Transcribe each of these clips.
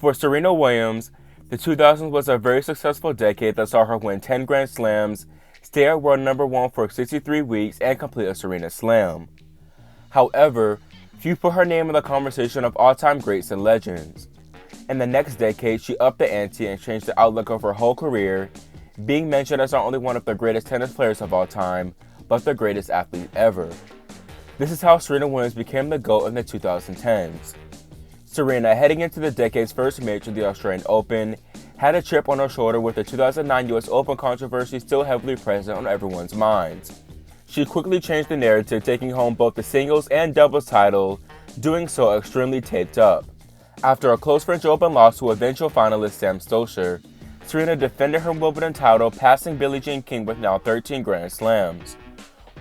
For Serena Williams, the 2000s was a very successful decade that saw her win 10 Grand Slams, stay at world number 1 for 63 weeks, and complete a Serena Slam. However, few put her name in the conversation of all-time greats and legends. In the next decade, she upped the ante and changed the outlook of her whole career, being mentioned as not only one of the greatest tennis players of all time, but the greatest athlete ever. This is how Serena Williams became the GOAT in the 2010s. Serena, heading into the decade's first major, the Australian Open, had a chip on her shoulder with the 2009 US Open controversy still heavily present on everyone's minds. She quickly changed the narrative, taking home both the singles and doubles title, doing so extremely taped up. After a close French Open loss to eventual finalist Sam Stosur, Serena defended her Wimbledon title, passing Billie Jean King with now 13 Grand Slams.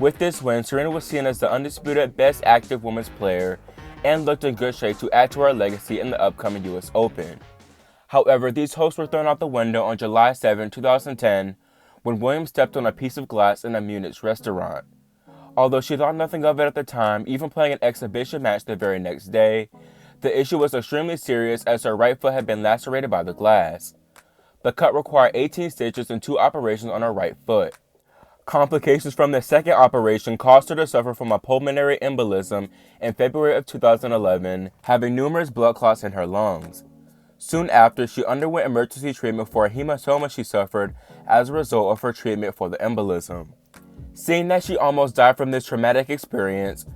With this win, Serena was seen as the undisputed best active women's player and looked in good shape to add to her legacy in the upcoming US Open. However, these hopes were thrown out the window on July 7, 2010, when Williams stepped on a piece of glass in a Munich restaurant. Although she thought nothing of it at the time, even playing an exhibition match the very next day, the issue was extremely serious as her right foot had been lacerated by the glass. The cut required 18 stitches and 2 operations on her right foot. Complications from the second operation caused her to suffer from a pulmonary embolism in February of 2011, having numerous blood clots in her lungs. Soon after, she underwent emergency treatment for a hematoma she suffered as a result of her treatment for the embolism. Seeing that she almost died from this traumatic experience,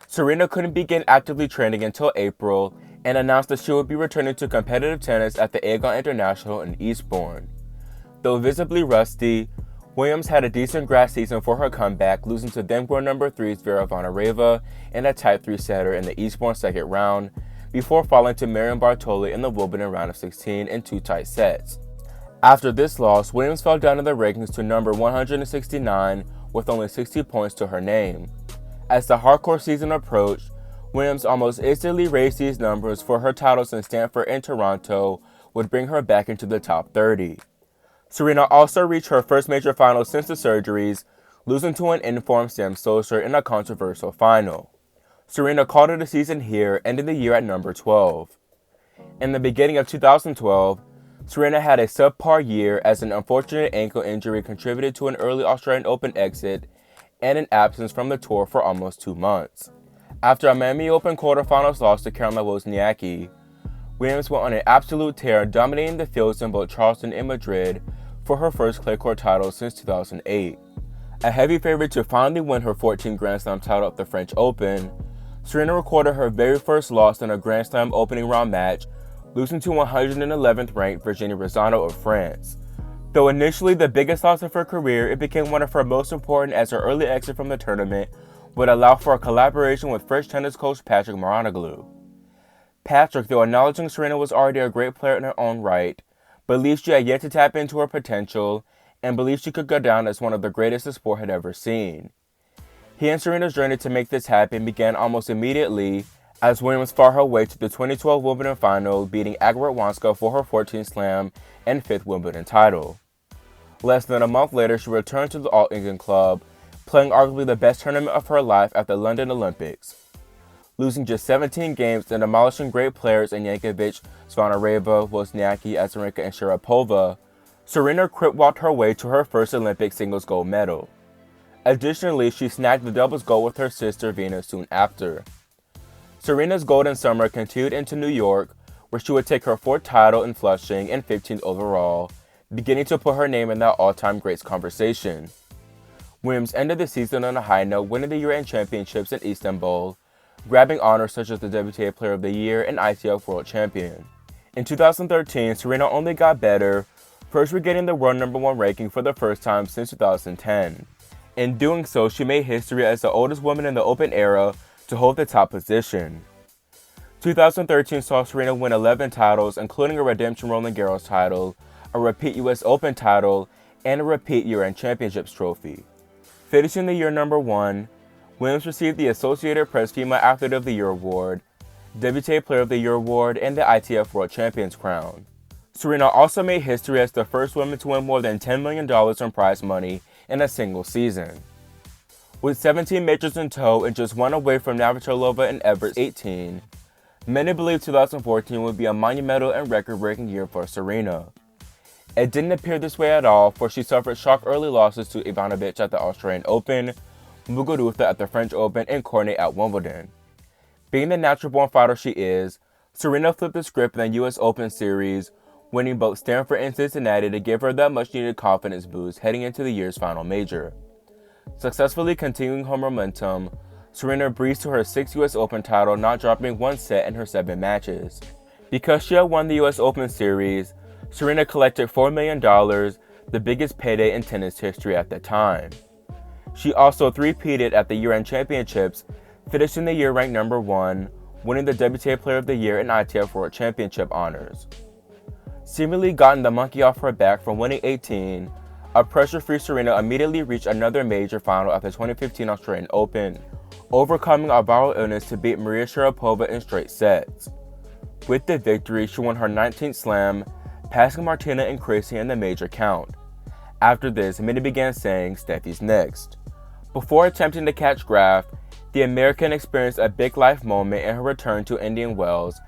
Serena couldn't begin actively training until April and announced that she would be returning to competitive tennis at the Aegon International in Eastbourne. Though visibly rusty, Williams had a decent grass season for her comeback, losing to then world number 3's Vera Zvonareva in a tight 3-setter in the Eastbourne second round, before falling to Marion Bartoli in the Wimbledon round of 16 in 2 tight sets. After this loss, Williams fell down in the rankings to number 169 with only 60 points to her name. As the hardcore season approached, Williams almost instantly raised these numbers, for her titles in Stanford and Toronto would bring her back into the top 30. Serena also reached her first major final since the surgeries, losing to an informed Sam Stosur in a controversial final. Serena called it a season here, ending the year at number 12. In the beginning of 2012, Serena had a subpar year as an unfortunate ankle injury contributed to an early Australian Open exit and an absence from the tour for almost 2 months. After a Miami Open quarterfinals loss to Caroline Wozniacki, Williams went on an absolute tear, dominating the fields in both Charleston and Madrid for her first clay court title since 2008. A heavy favorite to finally win her 14th Grand Slam title at the French Open, Serena recorded her very first loss in a Grand Slam opening round match, losing to 111th ranked Virginie Razzano of France. Though initially the biggest loss of her career, it became one of her most important, as her early exit from the tournament would allow for a collaboration with French tennis coach Patrick Mouratoglou. Patrick, though acknowledging Serena was already a great player in her own right, believed she had yet to tap into her potential and believed she could go down as one of the greatest the sport had ever seen. He and Serena's journey to make this happen began almost immediately, as Williams fought her way to the 2012 Wimbledon final, beating Agata Wanska for her 14th Slam and 5th Wimbledon title. Less than a month later, she returned to the All-England club, playing arguably the best tournament of her life at the London Olympics. Losing just 17 games and demolishing great players in Jankovic, Zvonareva, Wozniacki, Azarenka, and Sharapova, Serena crip-walked her way to her first Olympic singles gold medal. Additionally, she snagged the doubles gold with her sister Venus soon after. Serena's golden summer continued into New York, where she would take her 4th title in Flushing and 15th overall, beginning to put her name in that all-time greats conversation. Williams ended the season on a high note, winning the year-end championships in Istanbul, grabbing honors such as the WTA Player of the Year and ITF World Champion. In 2013, Serena only got better, first regaining the world number 1 ranking for the first time since 2010. In doing so, she made history as the oldest woman in the Open era to hold the top position. 2013 saw Serena win 11 titles, including a redemption Roland Garros title, a repeat US Open title, and a repeat year-end championships trophy. Finishing the year number 1, Williams received the Associated Press Female Athlete of the Year award, WTA Player of the Year award, and the ITF World Champions crown. Serena also made history as the first woman to win more than $10 million in prize money in a single season. With 17 majors in tow and just one away from Navratilova and Evert's 18, Many believe 2014 would be a monumental and record-breaking year for Serena. It didn't appear this way at all, for she suffered shock early losses to Ivanovic at the Australian Open, Muguruza at the French Open, and Cornet at Wimbledon. Being the natural-born fighter she is, Serena flipped the script in the U.S. Open Series, winning both Stanford and Cincinnati to give her that much-needed confidence boost heading into the year's final major. Successfully continuing her momentum, Serena breezed to her 6th U.S. Open title, not dropping one set in her 7 matches. Because she had won the U.S. Open Series, Serena collected $4 million, the biggest payday in tennis history at the time. She also three-peated at the year-end championships, finishing the year ranked number 1, winning the WTA Player of the Year and ITF World Championship honors. Seemingly gotten the monkey off her back from winning 18, a pressure-free Serena immediately reached another major final at the 2015 Australian Open, overcoming a viral illness to beat Maria Sharapova in straight sets. With the victory, she won her 19th slam, passing Martina and Gracie in the major count. After this, many began saying, "Steffi's next." Before attempting to catch Graf, the American experienced a big life moment in her return to Indian Wells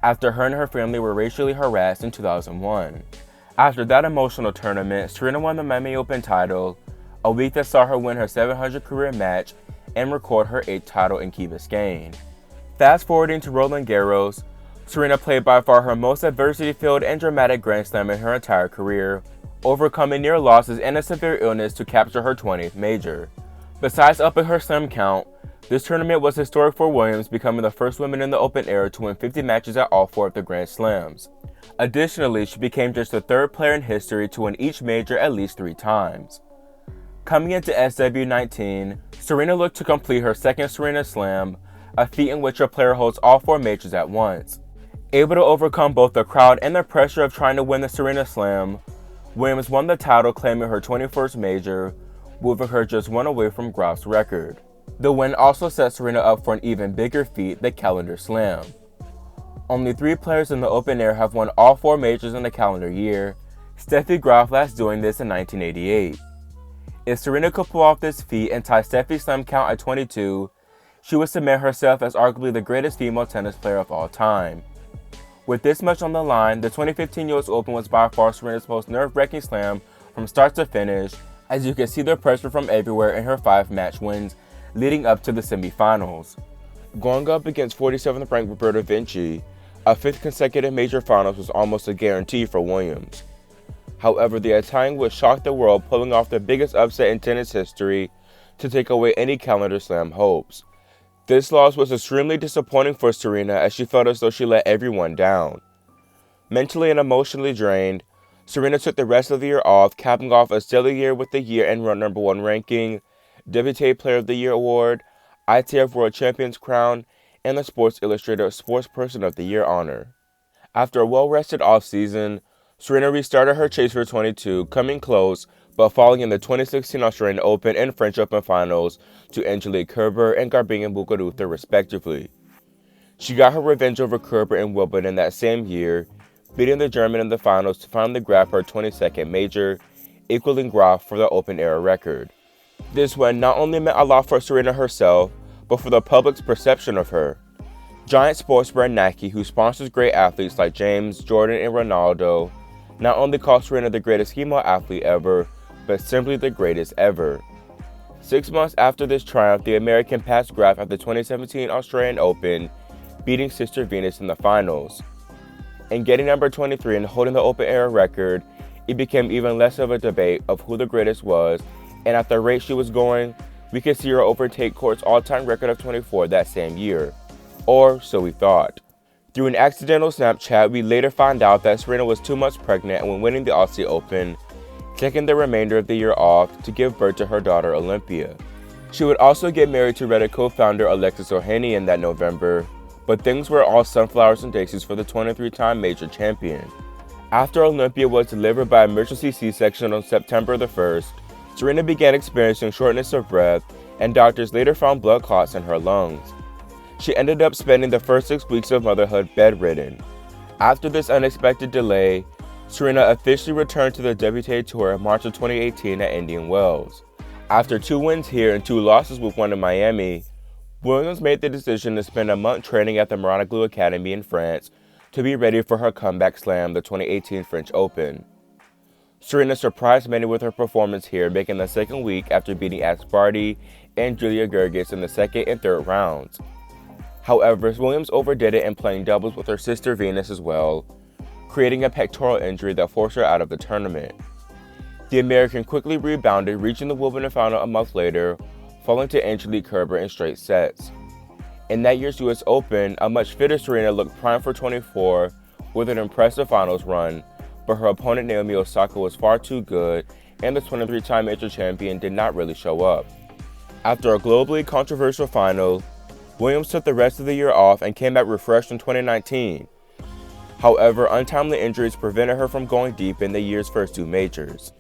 after her and her family were racially harassed in 2001. After that emotional tournament, Serena won the Miami Open title, a week that saw her win her 700th career match and record her 8th title in Key Biscayne. Fast forwarding to Roland Garros, Serena played by far her most adversity-filled and dramatic Grand Slam in her entire career, overcoming near losses and a severe illness to capture her 20th major. Besides upping her slam count, this tournament was historic for Williams, becoming the first woman in the Open era to win 50 matches at all 4 of the Grand Slams. Additionally, she became just the 3rd player in history to win each major at least 3 times. Coming into SW19, Serena looked to complete her 2nd Serena Slam, a feat in which a player holds all 4 majors at once. Able to overcome both the crowd and the pressure of trying to win the Serena Slam, Williams won the title, claiming her 21st major, moving her just 1 away from Graf's record. The win also set Serena up for an even bigger feat, the calendar slam. Only 3 players in the open era have won all 4 majors in a calendar year, Steffi Graf last doing this in 1988. If Serena could pull off this feat and tie Steffi's slam count at 22, she would cement herself as arguably the greatest female tennis player of all time. With this much on the line, the 2015 US Open was by far Serena's most nerve-wracking slam from start to finish, as you can see the pressure from everywhere in her 5 match wins leading up to the semifinals. Going up against 47th ranked Roberta Vinci, a 5th consecutive major finals was almost a guarantee for Williams. However, the Italian would shock the world, pulling off the biggest upset in tennis history to take away any calendar slam hopes. This loss was extremely disappointing for Serena, as she felt as though she let everyone down. Mentally and emotionally drained, Serena took the rest of the year off, capping off a stellar year with the year-end number 1 ranking, WTA Player of the Year award, ITF World Champions crown, and the Sports Illustrated Sportsperson of the Year honor. After a well-rested offseason, Serena restarted her chase for 22, coming close, but falling in the 2016 Australian Open and French Open finals to Angelique Kerber and Garbine Muguruza respectively. She got her revenge over Kerber in Wimbledon that same year, beating the German in the finals to finally grab her 22nd major, equaling Graf for the Open era record. This win not only meant a lot for Serena herself, but for the public's perception of her. Giant sports brand Nike, who sponsors great athletes like James, Jordan, and Ronaldo, not only called Serena the greatest female athlete ever, but simply the greatest ever. 6 months after this triumph, the American passed Graf at the 2017 Australian Open, beating Sister Venus in the finals. And getting number 23 and holding the Open era record, it became even less of a debate of who the greatest was, and at the rate she was going, we could see her overtake Court's all-time record of 24 that same year. Or so we thought. Through an accidental Snapchat, we later found out that Serena was 2 months pregnant and when winning the Aussie Open, taking the remainder of the year off to give birth to her daughter Olympia. She would also get married to Reddit co-founder Alexis Ohanian that November, but things were all sunflowers and daisies for the 23-time major champion. After Olympia was delivered by emergency C-section on September the 1st, Serena began experiencing shortness of breath, and doctors later found blood clots in her lungs. She ended up spending the first 6 weeks of motherhood bedridden. After this unexpected delay, Serena officially returned to the WTA Tour in March of 2018 at Indian Wells. After 2 wins here and 2 losses with one in Miami, Williams made the decision to spend a month training at the Mouranoglou Academy in France to be ready for her comeback slam, the 2018 French Open. Serena surprised many with her performance here, making the second week after beating Ash Barty and Julia Gerges in the second and third rounds. However, Williams overdid it in playing doubles with her sister Venus as well, creating a pectoral injury that forced her out of the tournament. The American quickly rebounded, reaching the Wimbledon final a month later, falling to Angelique Kerber in straight sets. In that year's US Open, a much fitter Serena looked primed for 24 with an impressive finals run, but her opponent Naomi Osaka was far too good, and the 23-time major champion did not really show up. After a globally controversial final, Williams took the rest of the year off and came back refreshed in 2019. However, untimely injuries prevented her from going deep in the year's first two majors.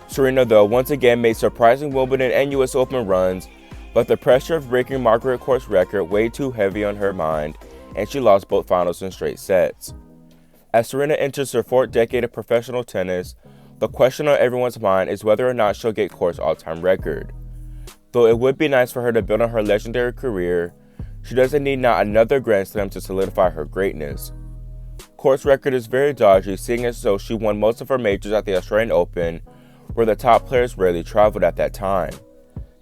Serena, though, once again made surprising Wimbledon and US Open runs, but the pressure of breaking Margaret Court's record weighed too heavy on her mind, and she lost both finals in straight sets. As Serena enters her fourth decade of professional tennis, the question on everyone's mind is whether or not she'll get Court's all-time record. Though it would be nice for her to build on her legendary career, she doesn't need not another Grand Slam to solidify her greatness. Court's record is very dodgy, seeing as though she won most of her majors at the Australian Open, where the top players rarely traveled at that time.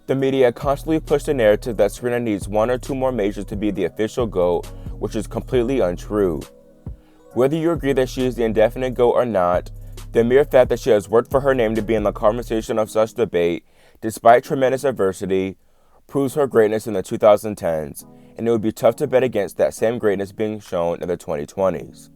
The media constantly pushed the narrative that Serena needs one or two more majors to be the official GOAT, which is completely untrue. Whether you agree that she is the indefinite GOAT or not, the mere fact that she has worked for her name to be in the conversation of such debate, despite tremendous adversity, proves her greatness in the 2010s, and it would be tough to bet against that same greatness being shown in the 2020s.